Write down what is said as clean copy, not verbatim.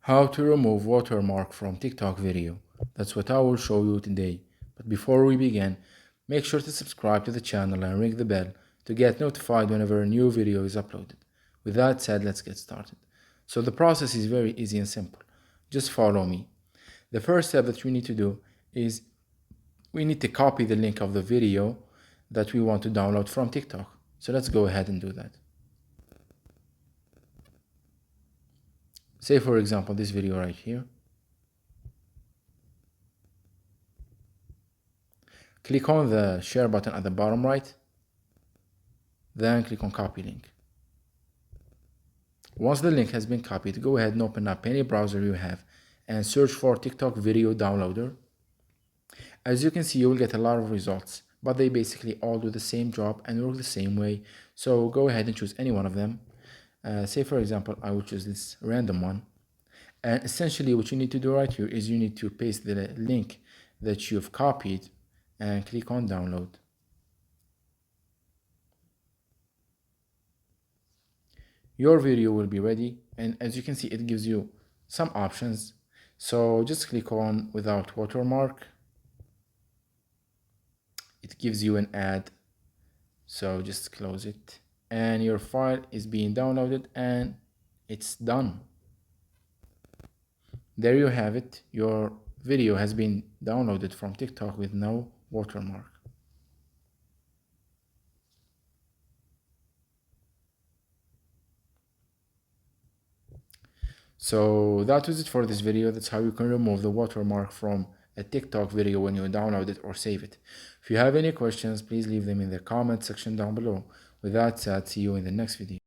How to remove watermark from TikTok video. That's what I will show you today. But before we begin, make sure to subscribe to the channel and ring the bell to get notified whenever a new video is uploaded. With that said, let's get started. So the process is very easy and simple. Just follow me. The first step that we need to do is we need to copy the link of the video that we want to download from TikTok. So let's go ahead and do that. Say for example this video right here. Click on the share button at the bottom right, then click on copy link. Once the link has been copied, go ahead and open up any browser you have and search for TikTok video downloader. As you can see, you will get a lot of results, but they basically all do the same job and work the same way. So go ahead and choose any one of them. Say for example, I will choose this random one. And essentially what you need to do right here is you need to paste the link that you've copied and click on download. Your video will be ready, and as you can see it gives you some options. So just click on without watermark. It gives you an ad, so just close it, and your file is being downloaded and it's done. There you have it. Your video has been downloaded from TikTok with no watermark. So that was it for this video. That's how you can remove the watermark from a TikTok video when you download it or save it. If you have any questions, please leave them in the comment section down below. With that said, see you in the next video.